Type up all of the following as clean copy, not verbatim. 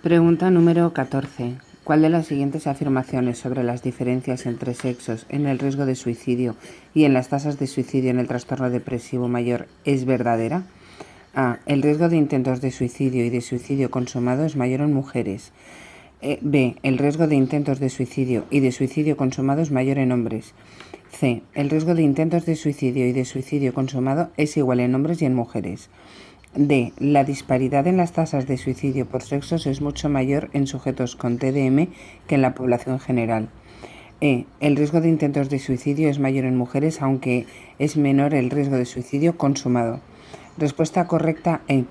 Pregunta número 14. ¿Cuál de las siguientes afirmaciones sobre las diferencias entre sexos en el riesgo de suicidio y en las tasas de suicidio en el trastorno depresivo mayor es verdadera? A. El riesgo de intentos de suicidio y de suicidio consumado es mayor en mujeres. B. El riesgo de intentos de suicidio y de suicidio consumado es mayor en hombres. C. El riesgo de intentos de suicidio y de suicidio consumado es igual en hombres y en mujeres. D. La disparidad en las tasas de suicidio por sexos es mucho mayor en sujetos con TDM que en la población general. E. El riesgo de intentos de suicidio es mayor en mujeres, aunque es menor el riesgo de suicidio consumado. Respuesta correcta E.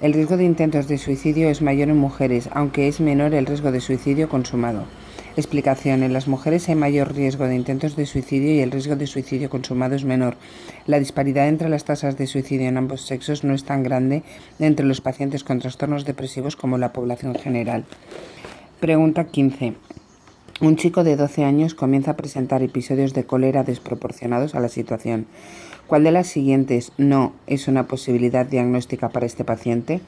El riesgo de intentos de suicidio es mayor en mujeres, aunque es menor el riesgo de suicidio consumado. Explicación. En las mujeres hay mayor riesgo de intentos de suicidio y el riesgo de suicidio consumado es menor. La disparidad entre las tasas de suicidio en ambos sexos no es tan grande entre los pacientes con trastornos depresivos como la población general. Pregunta 15. Un chico de 12 años comienza a presentar episodios de cólera desproporcionados a la situación. ¿Cuál de las siguientes no es una posibilidad diagnóstica para este paciente?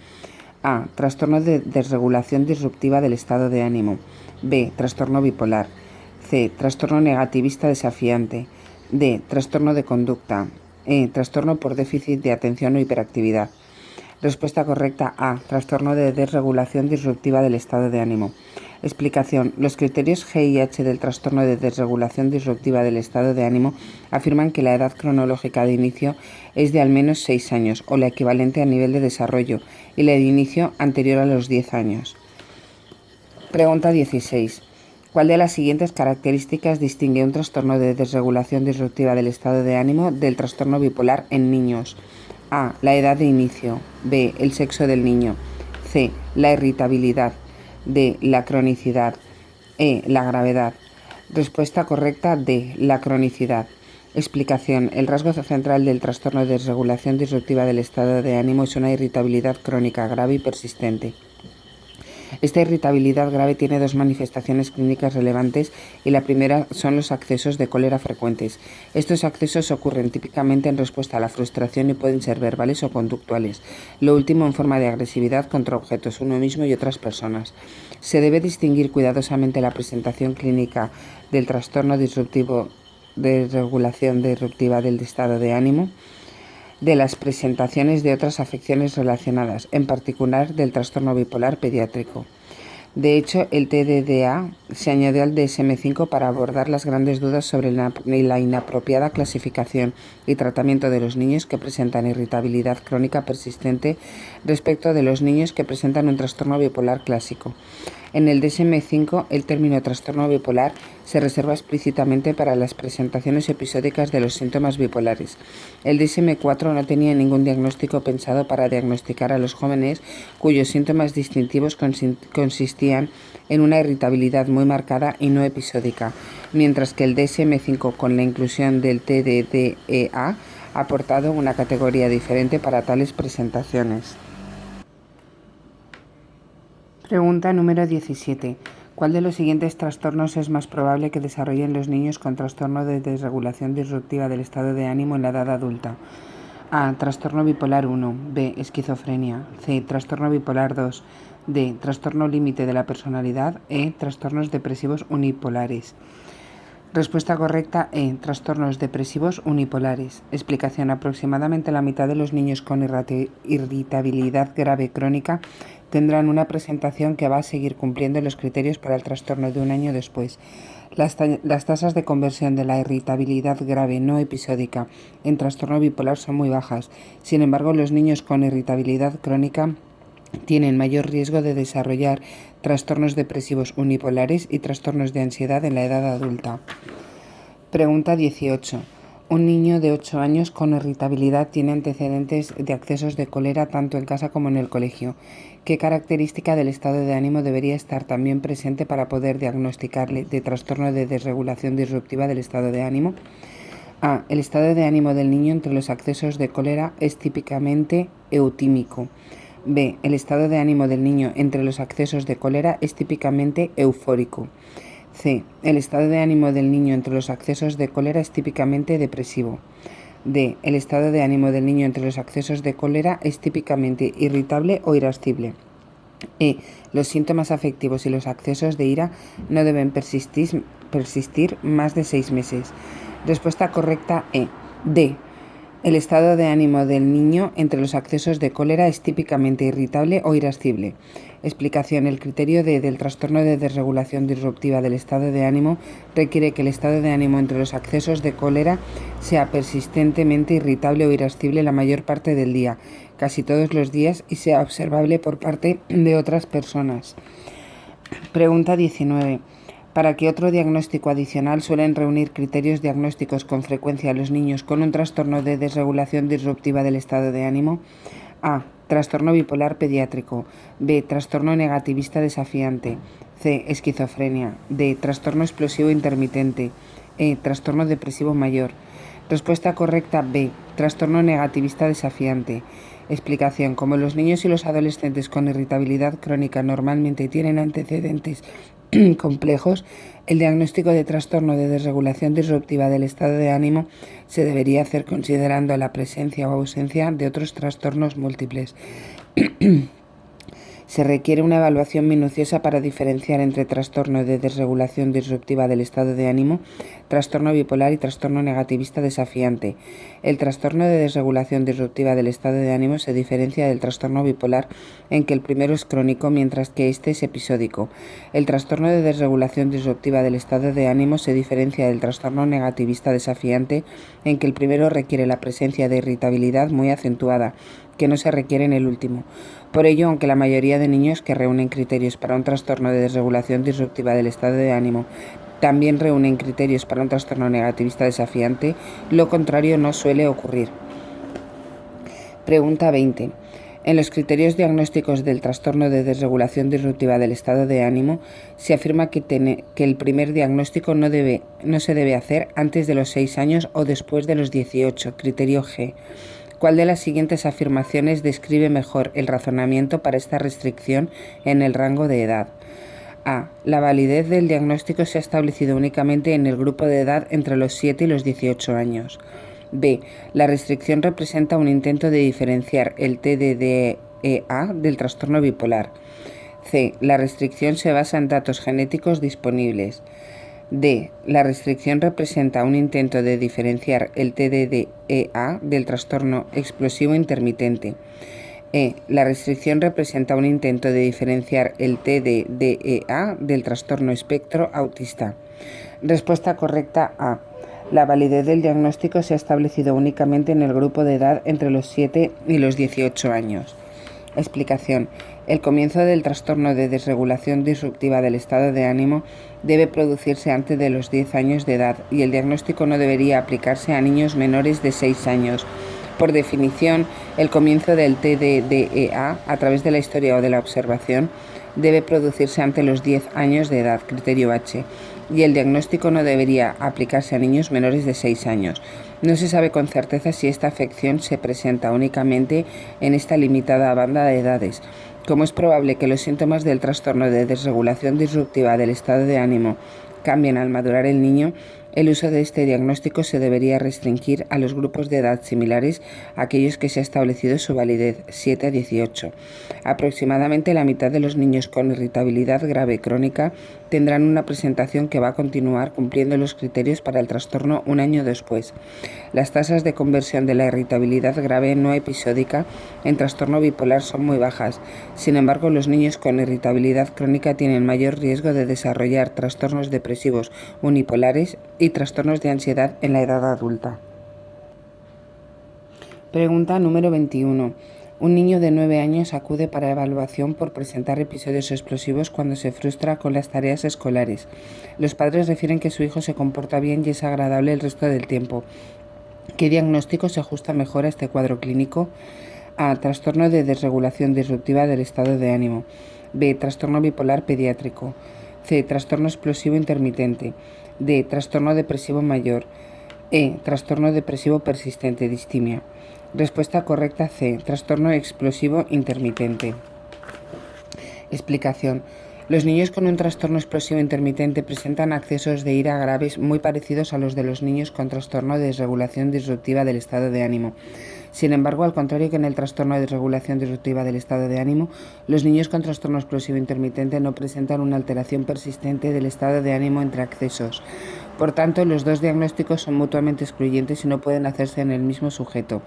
A. Trastorno de desregulación disruptiva del estado de ánimo. B. Trastorno bipolar. C. Trastorno negativista desafiante. D. Trastorno de conducta. E. Trastorno por déficit de atención o hiperactividad. Respuesta correcta A. Trastorno de desregulación disruptiva del estado de ánimo. Explicación. Los criterios G y H del trastorno de desregulación disruptiva del estado de ánimo afirman que la edad cronológica de inicio es de al menos 6 años o la equivalente a nivel de desarrollo y la de inicio anterior a los 10 años. Pregunta 16. ¿Cuál de las siguientes características distingue un trastorno de desregulación disruptiva del estado de ánimo del trastorno bipolar en niños? A. La edad de inicio. B. El sexo del niño. C. La irritabilidad. D. La cronicidad. E. La gravedad. Respuesta correcta D. La cronicidad. Explicación. El rasgo central del trastorno de desregulación disruptiva del estado de ánimo es una irritabilidad crónica grave y persistente. Esta irritabilidad grave tiene dos manifestaciones clínicas relevantes y la primera son los accesos de cólera frecuentes. Estos accesos ocurren típicamente en respuesta a la frustración y pueden ser verbales o conductuales, lo último en forma de agresividad contra objetos, uno mismo y otras personas. Se debe distinguir cuidadosamente la presentación clínica del trastorno disruptivo de regulación disruptiva del estado de ánimo de las presentaciones de otras afecciones relacionadas, en particular del trastorno bipolar pediátrico. De hecho, el TDDA se añadió al DSM-5 para abordar las grandes dudas sobre la inapropiada clasificación y tratamiento de los niños que presentan irritabilidad crónica persistente respecto de los niños que presentan un trastorno bipolar clásico. En el DSM-5, el término trastorno bipolar se reserva explícitamente para las presentaciones episódicas de los síntomas bipolares. El DSM-4 no tenía ningún diagnóstico pensado para diagnosticar a los jóvenes cuyos síntomas distintivos consistían en una irritabilidad muy marcada y no episódica, mientras que el DSM-5, con la inclusión del TDDEA, ha aportado una categoría diferente para tales presentaciones. Pregunta número 17. ¿Cuál de los siguientes trastornos es más probable que desarrollen los niños con trastorno de desregulación disruptiva del estado de ánimo en la edad adulta? A. Trastorno bipolar 1. B. Esquizofrenia. C. Trastorno bipolar 2. D. Trastorno límite de la personalidad. E. Trastornos depresivos unipolares. Respuesta correcta E. Trastornos depresivos unipolares. Explicación. Aproximadamente la mitad de los niños con irritabilidad grave crónica tendrán una presentación que va a seguir cumpliendo los criterios para el trastorno de un año después. Las tasas de conversión de la irritabilidad grave no episódica en trastorno bipolar son muy bajas. Sin embargo, los niños con irritabilidad crónica tienen mayor riesgo de desarrollar trastornos depresivos unipolares y trastornos de ansiedad en la edad adulta. Pregunta 18. Un niño de 8 años con irritabilidad tiene antecedentes de accesos de cólera tanto en casa como en el colegio. ¿Qué característica del estado de ánimo debería estar también presente para poder diagnosticarle de trastorno de desregulación disruptiva del estado de ánimo? A. El estado de ánimo del niño entre los accesos de cólera es típicamente eutímico. B. El estado de ánimo del niño entre los accesos de cólera es típicamente eufórico. C. El estado de ánimo del niño entre los accesos de cólera es típicamente depresivo. D. El estado de ánimo del niño entre los accesos de cólera es típicamente irritable o irascible. E. Los síntomas afectivos y los accesos de ira no deben persistir más de 6 meses. Respuesta correcta E. D. El estado de ánimo del niño entre los accesos de cólera es típicamente irritable o irascible. Explicación. El criterio del trastorno de desregulación disruptiva del estado de ánimo requiere que el estado de ánimo entre los accesos de cólera sea persistentemente irritable o irascible la mayor parte del día, casi todos los días, y sea observable por parte de otras personas. Pregunta 19. ¿Para qué otro diagnóstico adicional suelen reunir criterios diagnósticos con frecuencia los niños con un trastorno de desregulación disruptiva del estado de ánimo? A. Trastorno bipolar pediátrico. B. Trastorno negativista desafiante. C. Esquizofrenia. D. Trastorno explosivo intermitente. E. Trastorno depresivo mayor. Respuesta correcta B. Trastorno negativista desafiante. Explicación. Como los niños y los adolescentes con irritabilidad crónica normalmente tienen antecedentes complejos, el diagnóstico de trastorno de desregulación disruptiva del estado de ánimo se debería hacer considerando la presencia o ausencia de otros trastornos múltiples. Se requiere una evaluación minuciosa para diferenciar entre trastorno de desregulación disruptiva del estado de ánimo, trastorno bipolar y trastorno negativista desafiante. El trastorno de desregulación disruptiva del estado de ánimo se diferencia del trastorno bipolar en que el primero es crónico mientras que este es episódico. El trastorno de desregulación disruptiva del estado de ánimo se diferencia del trastorno negativista desafiante en que el primero requiere la presencia de irritabilidad muy acentuada, que no se requiere en el último. Por ello, aunque la mayoría de niños que reúnen criterios para un trastorno de desregulación disruptiva del estado de ánimo también reúnen criterios para un trastorno negativista desafiante, lo contrario no suele ocurrir. Pregunta 20. En los criterios diagnósticos del trastorno de desregulación disruptiva del estado de ánimo se afirma que el primer diagnóstico no se debe hacer antes de los 6 años o después de los 18, criterio G. ¿Cuál de las siguientes afirmaciones describe mejor el razonamiento para esta restricción en el rango de edad? A. La validez del diagnóstico se ha establecido únicamente en el grupo de edad entre los 7 y los 18 años. B. La restricción representa un intento de diferenciar el TDDEA del trastorno bipolar. C. La restricción se basa en datos genéticos disponibles. D. La restricción representa un intento de diferenciar el TDDEA del trastorno explosivo intermitente. E. La restricción representa un intento de diferenciar el TDDEA del trastorno espectro autista. Respuesta correcta A. La validez del diagnóstico se ha establecido únicamente en el grupo de edad entre los 7 y los 18 años. Explicación. El comienzo del trastorno de desregulación disruptiva del estado de ánimo debe producirse antes de los 10 años de edad y el diagnóstico no debería aplicarse a niños menores de 6 años. Por definición, el comienzo del TDDEA a través de la historia o de la observación debe producirse ante los 10 años de edad, criterio H, y el diagnóstico no debería aplicarse a niños menores de 6 años. No se sabe con certeza si esta afección se presenta únicamente en esta limitada banda de edades. Como es probable que los síntomas del trastorno de desregulación disruptiva del estado de ánimo cambien al madurar el niño, el uso de este diagnóstico se debería restringir a los grupos de edad similares a aquellos que se ha establecido su validez, 7 a 18. Aproximadamente la mitad de los niños con irritabilidad grave crónica tendrán una presentación que va a continuar cumpliendo los criterios para el trastorno un año después. Las tasas de conversión de la irritabilidad grave no episódica en trastorno bipolar son muy bajas. Sin embargo, los niños con irritabilidad crónica tienen mayor riesgo de desarrollar trastornos depresivos unipolares y trastornos de ansiedad en la edad adulta. Pregunta número 21. Un niño de 9 años acude para evaluación por presentar episodios explosivos cuando se frustra con las tareas escolares. Los padres refieren que su hijo se comporta bien y es agradable el resto del tiempo. ¿Qué diagnóstico se ajusta mejor a este cuadro clínico? A. Trastorno de desregulación disruptiva del estado de ánimo. B. Trastorno bipolar pediátrico. C. Trastorno explosivo intermitente. D. Trastorno depresivo mayor. E. Trastorno depresivo persistente, distimia. Respuesta correcta C. Trastorno explosivo intermitente. Explicación. Los niños con un trastorno explosivo intermitente presentan accesos de ira graves muy parecidos a los de los niños con trastorno de desregulación disruptiva del estado de ánimo. Sin embargo, al contrario que en el trastorno de regulación disruptiva del estado de ánimo, los niños con trastorno explosivo intermitente no presentan una alteración persistente del estado de ánimo entre accesos. Por tanto, los dos diagnósticos son mutuamente excluyentes y no pueden hacerse en el mismo sujeto.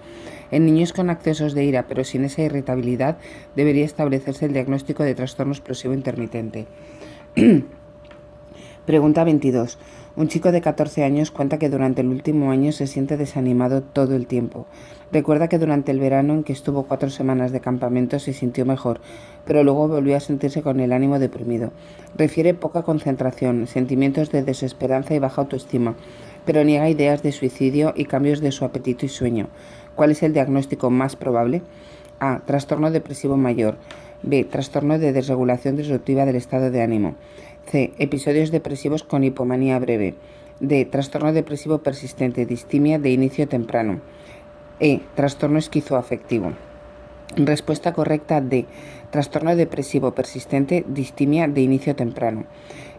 En niños con accesos de ira pero sin esa irritabilidad, debería establecerse el diagnóstico de trastorno explosivo intermitente. Pregunta 22. Un chico de 14 años cuenta que durante el último año se siente desanimado todo el tiempo. Recuerda que durante el verano en que estuvo 4 semanas de campamento se sintió mejor, pero luego volvió a sentirse con el ánimo deprimido. Refiere poca concentración, sentimientos de desesperanza y baja autoestima, pero niega ideas de suicidio y cambios de su apetito y sueño. ¿Cuál es el diagnóstico más probable? A. Trastorno depresivo mayor. B. Trastorno de desregulación disruptiva del estado de ánimo. C. Episodios depresivos con hipomanía breve. D. Trastorno depresivo persistente, distimia de inicio temprano. E. Trastorno esquizoafectivo. Respuesta correcta D. Trastorno depresivo persistente, distimia de inicio temprano.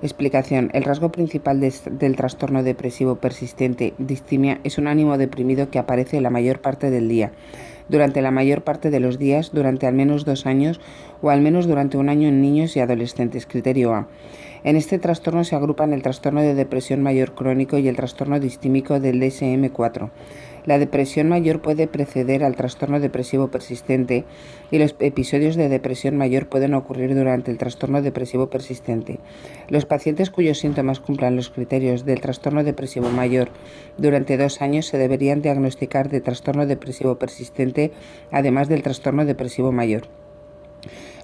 Explicación. El rasgo principal del trastorno depresivo persistente, distimia, es un ánimo deprimido que aparece la mayor parte del día, durante la mayor parte de los días, durante al menos 2 años o al menos durante un año en niños y adolescentes. Criterio A. En este trastorno se agrupan el trastorno de depresión mayor crónico y el trastorno distímico del DSM-4. La depresión mayor puede preceder al trastorno depresivo persistente y los episodios de depresión mayor pueden ocurrir durante el trastorno depresivo persistente. Los pacientes cuyos síntomas cumplan los criterios del trastorno depresivo mayor durante 2 años se deberían diagnosticar de trastorno depresivo persistente, además del trastorno depresivo mayor.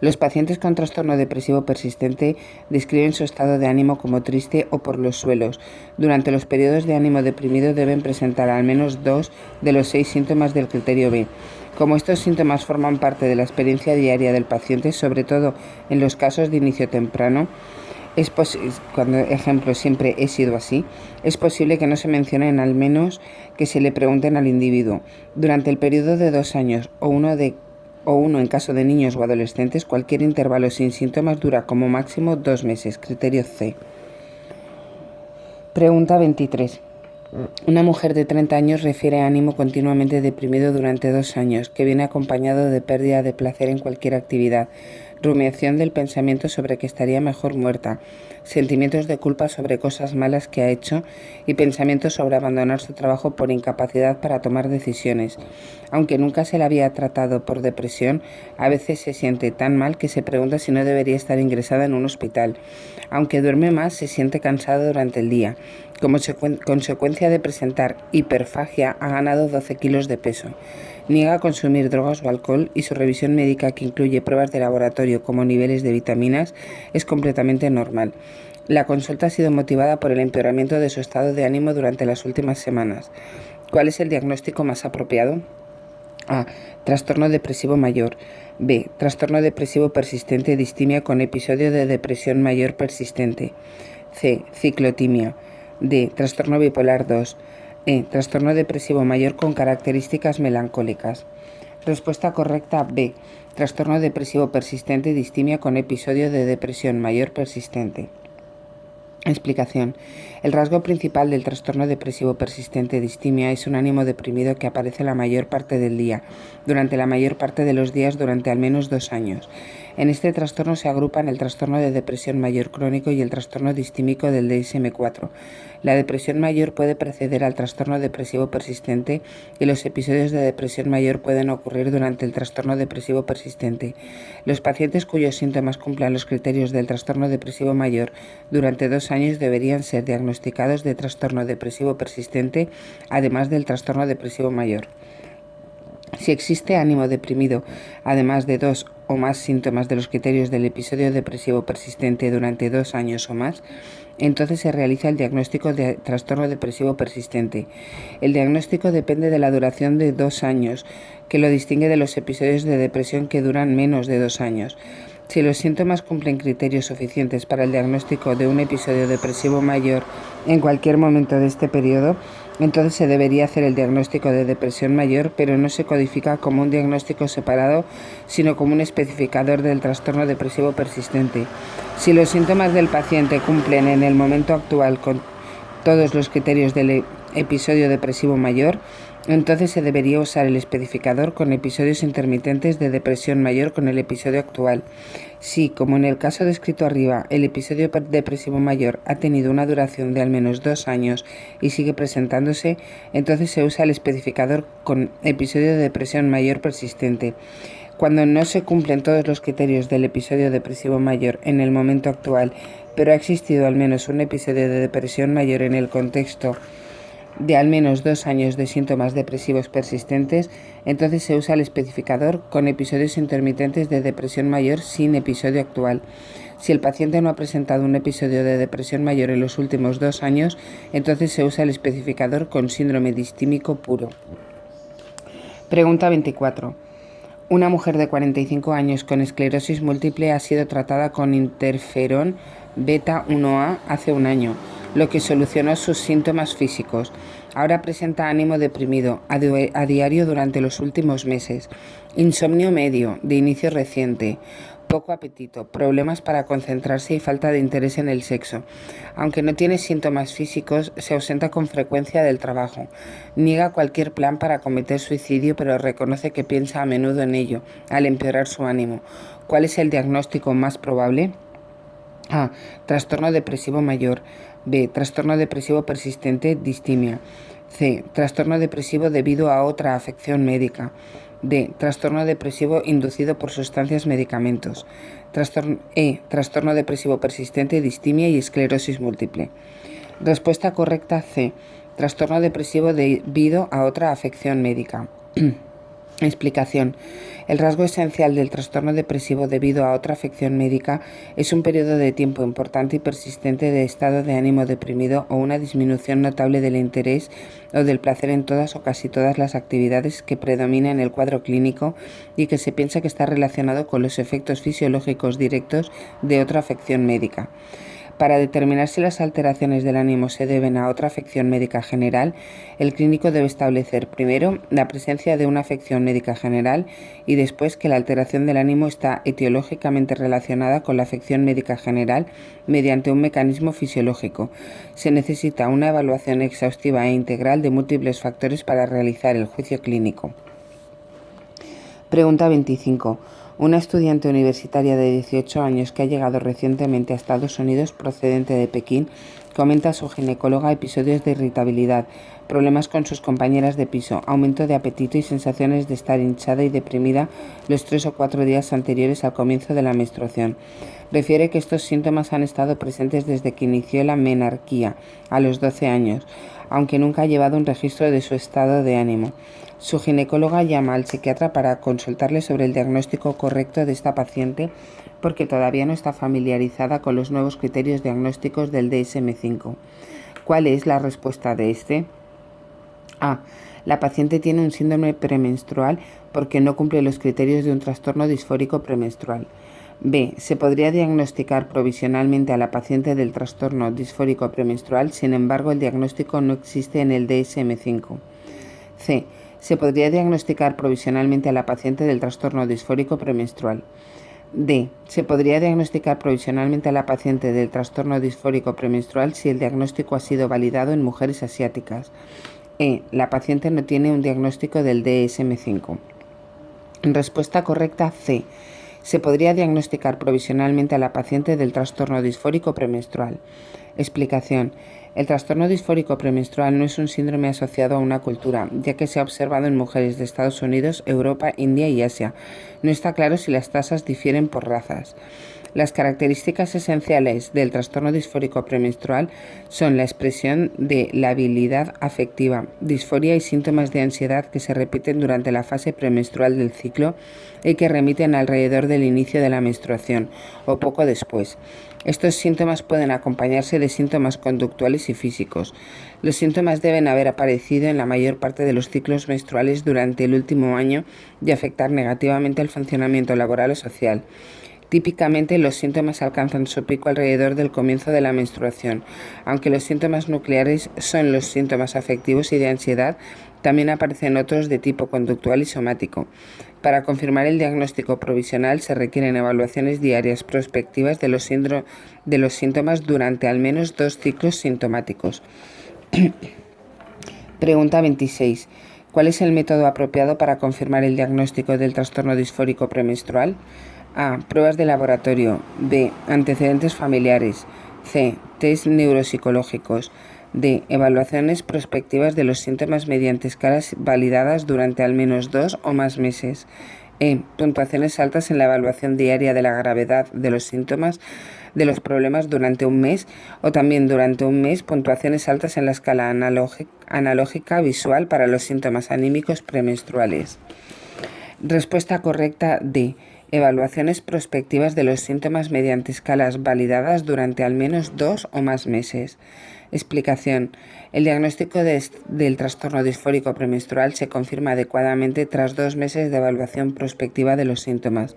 Los pacientes con trastorno depresivo persistente describen su estado de ánimo como triste o por los suelos. Durante los periodos de ánimo deprimido deben presentar al menos 2 de los 6 síntomas del criterio B. Como estos síntomas forman parte de la experiencia diaria del paciente, sobre todo en los casos de inicio temprano, cuando ejemplo siempre he sido así, es posible que no se mencionen, al menos que se le pregunten al individuo. Durante el periodo de 2 años o uno en caso de niños o adolescentes, cualquier intervalo sin síntomas dura como máximo 2 meses. Criterio C. Pregunta 23. Una mujer de 30 años refiere ánimo continuamente deprimido durante 2 años, que viene acompañado de pérdida de placer en cualquier actividad, rumiación del pensamiento sobre que estaría mejor muerta, sentimientos de culpa sobre cosas malas que ha hecho y pensamientos sobre abandonar su trabajo por incapacidad para tomar decisiones. Aunque nunca se la había tratado por depresión, a veces se siente tan mal que se pregunta si no debería estar ingresada en un hospital. Aunque duerme más, se siente cansada durante el día. Como consecuencia de presentar hiperfagia, ha ganado 12 kilos de peso. Niega consumir drogas o alcohol y su revisión médica, que incluye pruebas de laboratorio como niveles de vitaminas, es completamente normal. La consulta ha sido motivada por el empeoramiento de su estado de ánimo durante las últimas semanas. ¿Cuál es el diagnóstico más apropiado? A. Trastorno depresivo mayor. B. Trastorno depresivo persistente, distimia con episodio de depresión mayor persistente. C. Ciclotimia. D. Trastorno bipolar 2. E. Trastorno depresivo mayor con características melancólicas. Respuesta correcta B. Trastorno depresivo persistente, distimia con episodio de depresión mayor persistente. Explicación. El rasgo principal del trastorno depresivo persistente distimia es un ánimo deprimido que aparece la mayor parte del día, durante la mayor parte de los días durante al menos 2 años. En este trastorno se agrupan el trastorno de depresión mayor crónico y el trastorno distímico del DSM-4. La depresión mayor puede preceder al trastorno depresivo persistente y los episodios de depresión mayor pueden ocurrir durante el trastorno depresivo persistente. Los pacientes cuyos síntomas cumplan los criterios del trastorno depresivo mayor durante 2 años deberían ser diagnosticados de trastorno depresivo persistente, además del trastorno depresivo mayor. Si existe ánimo deprimido, además de 2 o más síntomas de los criterios del episodio depresivo persistente durante 2 años o más, entonces se realiza el diagnóstico de trastorno depresivo persistente. El diagnóstico depende de la duración de 2 años, que lo distingue de los episodios de depresión que duran menos de 2 años. Si los síntomas cumplen criterios suficientes para el diagnóstico de un episodio depresivo mayor en cualquier momento de este periodo, entonces se debería hacer el diagnóstico de depresión mayor, pero no se codifica como un diagnóstico separado, sino como un especificador del trastorno depresivo persistente. Si los síntomas del paciente cumplen en el momento actual con todos los criterios del episodio depresivo mayor, Entonces se debería usar el especificador con episodios intermitentes de depresión mayor con el episodio actual. Si, como en el caso descrito arriba, el episodio depresivo mayor ha tenido una duración de al menos 2 años y sigue presentándose, entonces se usa el especificador con episodio de depresión mayor persistente. Cuando no se cumplen todos los criterios del episodio depresivo mayor en el momento actual, pero ha existido al menos un episodio de depresión mayor en el contexto de al menos 2 años de síntomas depresivos persistentes, entonces se usa el especificador con episodios intermitentes de depresión mayor sin episodio actual. Si el paciente no ha presentado un episodio de depresión mayor en los últimos 2 años, entonces se usa el especificador con síndrome distímico puro. Pregunta 24. Una mujer de 45 años con esclerosis múltiple ha sido tratada con interferón beta 1A hace un año, lo que solucionó sus síntomas físicos. Ahora presenta ánimo deprimido a diario durante los últimos meses, insomnio medio, de inicio reciente, poco apetito, problemas para concentrarse y falta de interés en el sexo. Aunque no tiene síntomas físicos, se ausenta con frecuencia del trabajo. Niega cualquier plan para cometer suicidio, pero reconoce que piensa a menudo en ello, al empeorar su ánimo. ¿Cuál es el diagnóstico más probable? A. Trastorno depresivo mayor. B. Trastorno depresivo persistente, distimia. C. Trastorno depresivo debido a otra afección médica. D. Trastorno depresivo inducido por sustancias medicamentos. Trastorno depresivo persistente, distimia y esclerosis múltiple. Respuesta correcta C. Trastorno depresivo debido a otra afección médica. Explicación. El rasgo esencial del trastorno depresivo debido a otra afección médica es un periodo de tiempo importante y persistente de estado de ánimo deprimido o una disminución notable del interés o del placer en todas o casi todas las actividades que predomina en el cuadro clínico y que se piensa que está relacionado con los efectos fisiológicos directos de otra afección médica. Para determinar si las alteraciones del ánimo se deben a otra afección médica general, el clínico debe establecer primero la presencia de una afección médica general y después que la alteración del ánimo está etiológicamente relacionada con la afección médica general mediante un mecanismo fisiológico. Se necesita una evaluación exhaustiva e integral de múltiples factores para realizar el juicio clínico. Pregunta 25. Una estudiante universitaria de 18 años que ha llegado recientemente a Estados Unidos procedente de Pekín comenta a su ginecóloga episodios de irritabilidad, problemas con sus compañeras de piso, aumento de apetito y sensaciones de estar hinchada y deprimida los 3 o 4 días anteriores al comienzo de la menstruación. Refiere que estos síntomas han estado presentes desde que inició la menarquía, a los 12 años, aunque nunca ha llevado un registro de su estado de ánimo. Su ginecóloga llama al psiquiatra para consultarle sobre el diagnóstico correcto de esta paciente porque todavía no está familiarizada con los nuevos criterios diagnósticos del DSM-5. ¿Cuál es la respuesta de este? A. La paciente tiene un síndrome premenstrual porque no cumple los criterios de un trastorno disfórico premenstrual. B. Se podría diagnosticar provisionalmente a la paciente del trastorno disfórico premenstrual, sin embargo el diagnóstico no existe en el DSM-5. C. Se podría diagnosticar provisionalmente a la paciente del trastorno disfórico premenstrual. D. Se podría diagnosticar provisionalmente a la paciente del trastorno disfórico premenstrual si el diagnóstico ha sido validado en mujeres asiáticas. E. La paciente no tiene un diagnóstico del DSM-5. Respuesta correcta C. Se podría diagnosticar provisionalmente a la paciente del trastorno disfórico premenstrual. Explicación. El trastorno disfórico premenstrual no es un síndrome asociado a una cultura, ya que se ha observado en mujeres de Estados Unidos, Europa, India y Asia. No está claro si las tasas difieren por razas. Las características esenciales del trastorno disfórico premenstrual son la expresión de labilidad afectiva, disforia y síntomas de ansiedad que se repiten durante la fase premenstrual del ciclo y que remiten alrededor del inicio de la menstruación o poco después. Estos síntomas pueden acompañarse de síntomas conductuales y físicos. Los síntomas deben haber aparecido en la mayor parte de los ciclos menstruales durante el último año y afectar negativamente el funcionamiento laboral o social. Típicamente los síntomas alcanzan su pico alrededor del comienzo de la menstruación. Aunque los síntomas nucleares son los síntomas afectivos y de ansiedad, también aparecen otros de tipo conductual y somático. Para confirmar el diagnóstico provisional se requieren evaluaciones diarias prospectivas de los síntomas durante al menos 2 ciclos sintomáticos. Pregunta 26. ¿Cuál es el método apropiado para confirmar el diagnóstico del trastorno disfórico premenstrual? A. Pruebas de laboratorio. B. Antecedentes familiares. C. Test neuropsicológicos. D. Evaluaciones prospectivas de los síntomas mediante escalas validadas durante al menos 2 o más meses. E. Puntuaciones altas en la evaluación diaria de la gravedad de los síntomas de los problemas durante un mes, o también durante un mes puntuaciones altas en la escala analógica visual para los síntomas anímicos premenstruales. Respuesta correcta D. Evaluaciones prospectivas de los síntomas mediante escalas validadas durante al menos 2 o más meses. Explicación. El diagnóstico del trastorno disfórico premenstrual se confirma adecuadamente tras 2 meses de evaluación prospectiva de los síntomas.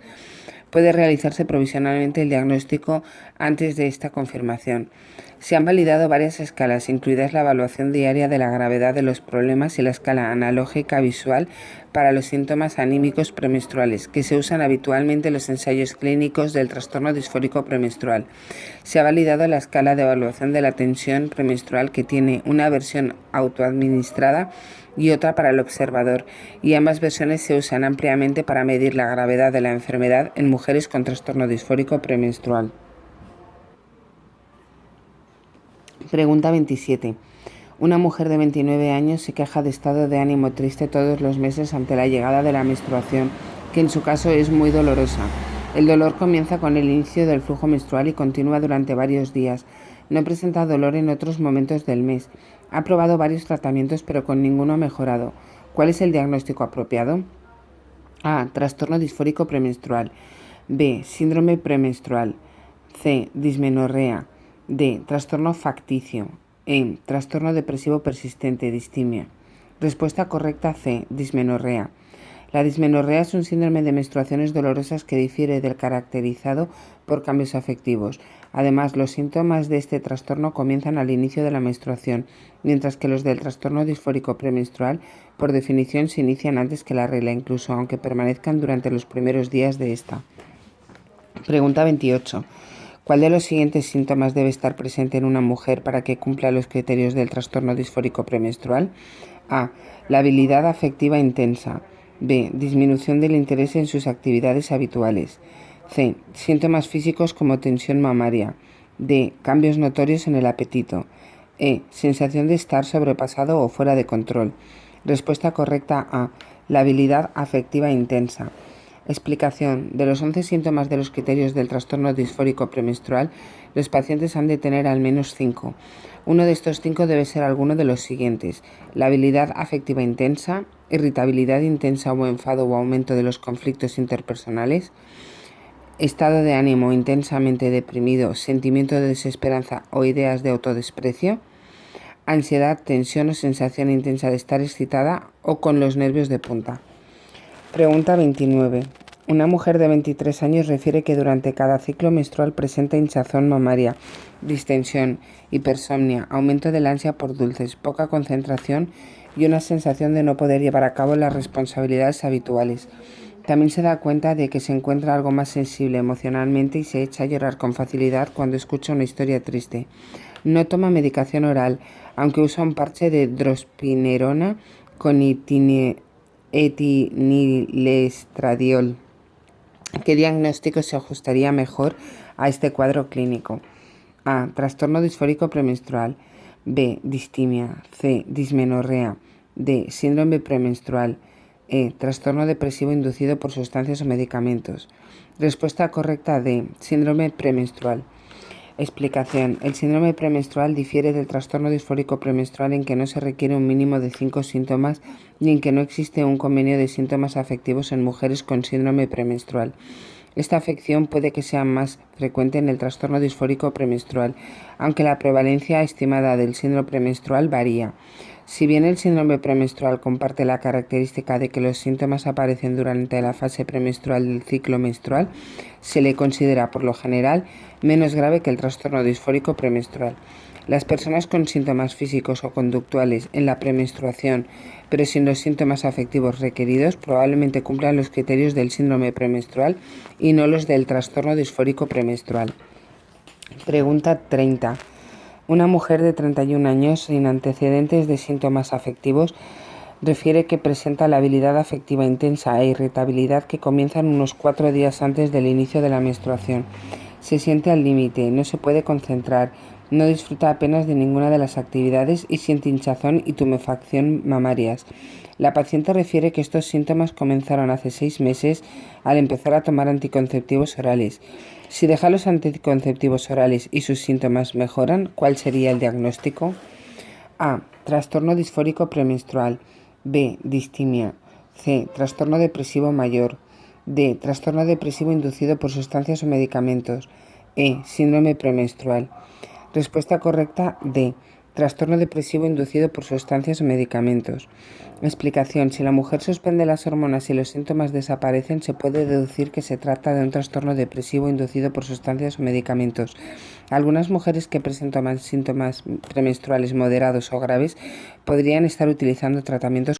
Puede realizarse provisionalmente el diagnóstico antes de esta confirmación. Se han validado varias escalas, incluidas la evaluación diaria de la gravedad de los problemas y la escala analógica visual para los síntomas anímicos premenstruales, que se usan habitualmente en los ensayos clínicos del trastorno disfórico premenstrual. Se ha validado la escala de evaluación de la tensión premenstrual, que tiene una versión autoadministrada y otra para el observador, y ambas versiones se usan ampliamente para medir la gravedad de la enfermedad en mujeres con trastorno disfórico premenstrual. Pregunta 27. Una mujer de 29 años se queja de estado de ánimo triste todos los meses ante la llegada de la menstruación, que en su caso es muy dolorosa. El dolor comienza con el inicio del flujo menstrual y continúa durante varios días. No presenta dolor en otros momentos del mes. Ha probado varios tratamientos, pero con ninguno ha mejorado. ¿Cuál es el diagnóstico apropiado? A. Trastorno disfórico premenstrual. B. Síndrome premenstrual. C. Dismenorrea. D. Trastorno facticio. E. Trastorno depresivo persistente, distimia. Respuesta correcta C. Dismenorrea. La dismenorrea es un síndrome de menstruaciones dolorosas que difiere del caracterizado por cambios afectivos. Además, los síntomas de este trastorno comienzan al inicio de la menstruación, mientras que los del trastorno disfórico premenstrual, por definición, se inician antes que la regla, incluso aunque permanezcan durante los primeros días de esta. Pregunta 28. ¿Cuál de los siguientes síntomas debe estar presente en una mujer para que cumpla los criterios del trastorno disfórico premenstrual? A. La habilidad afectiva intensa. B. Disminución del interés en sus actividades habituales. C. Síntomas físicos como tensión mamaria. D. Cambios notorios en el apetito. E. Sensación de estar sobrepasado o fuera de control. Respuesta correcta A. La habilidad afectiva intensa. Explicación. De los 11 síntomas de los criterios del trastorno disfórico premenstrual, los pacientes han de tener al menos 5. Uno de estos 5 debe ser alguno de los siguientes: la habilidad afectiva intensa, irritabilidad intensa o enfado o aumento de los conflictos interpersonales, estado de ánimo intensamente deprimido, sentimiento de desesperanza o ideas de autodesprecio, ansiedad, tensión o sensación intensa de estar excitada o con los nervios de punta. Pregunta 29. Una mujer de 23 años refiere que durante cada ciclo menstrual presenta hinchazón mamaria, distensión, hipersomnia, aumento del ansia por dulces, poca concentración y una sensación de no poder llevar a cabo las responsabilidades habituales. También se da cuenta de que se encuentra algo más sensible emocionalmente y se echa a llorar con facilidad cuando escucha una historia triste. No toma medicación oral, aunque usa un parche de drospinerona con etinilestradiol. ¿Qué diagnóstico se ajustaría mejor a este cuadro clínico? A. Trastorno disfórico premenstrual. B. Distimia. C. Dismenorrea. D. Síndrome premenstrual. E. Trastorno depresivo inducido por sustancias o medicamentos. Respuesta correcta D. Síndrome premenstrual. Explicación. El síndrome premenstrual difiere del trastorno disfórico premenstrual en que no se requiere un mínimo de 5 síntomas y en que no existe un convenio de síntomas afectivos en mujeres con síndrome premenstrual. Esta afección puede que sea más frecuente en el trastorno disfórico premenstrual, aunque la prevalencia estimada del síndrome premenstrual varía. Si bien el síndrome premenstrual comparte la característica de que los síntomas aparecen durante la fase premenstrual del ciclo menstrual, se le considera por lo general menos grave que el trastorno disfórico premenstrual. Las personas con síntomas físicos o conductuales en la premenstruación, pero sin los síntomas afectivos requeridos, probablemente cumplan los criterios del síndrome premenstrual y no los del trastorno disfórico premenstrual. Pregunta 30. Una mujer de 31 años sin antecedentes de síntomas afectivos Refiere que presenta labilidad afectiva intensa e irritabilidad que comienzan unos 4 días antes del inicio de la menstruación. Se siente al límite, no se puede concentrar, no disfruta apenas de ninguna de las actividades y siente hinchazón y tumefacción mamarias. La paciente refiere que estos síntomas comenzaron hace 6 meses al empezar a tomar anticonceptivos orales. Si deja los anticonceptivos orales y sus síntomas mejoran, ¿cuál sería el diagnóstico? A. Trastorno disfórico premenstrual. B. Distimia. C. Trastorno depresivo mayor. D. Trastorno depresivo inducido por sustancias o medicamentos. E. Síndrome premenstrual. Respuesta correcta D. Trastorno depresivo inducido por sustancias o medicamentos. Explicación. Si la mujer suspende las hormonas y los síntomas desaparecen, se puede deducir que se trata de un trastorno depresivo inducido por sustancias o medicamentos. Algunas mujeres que presentan síntomas premenstruales moderados o graves podrían estar utilizando tratamientos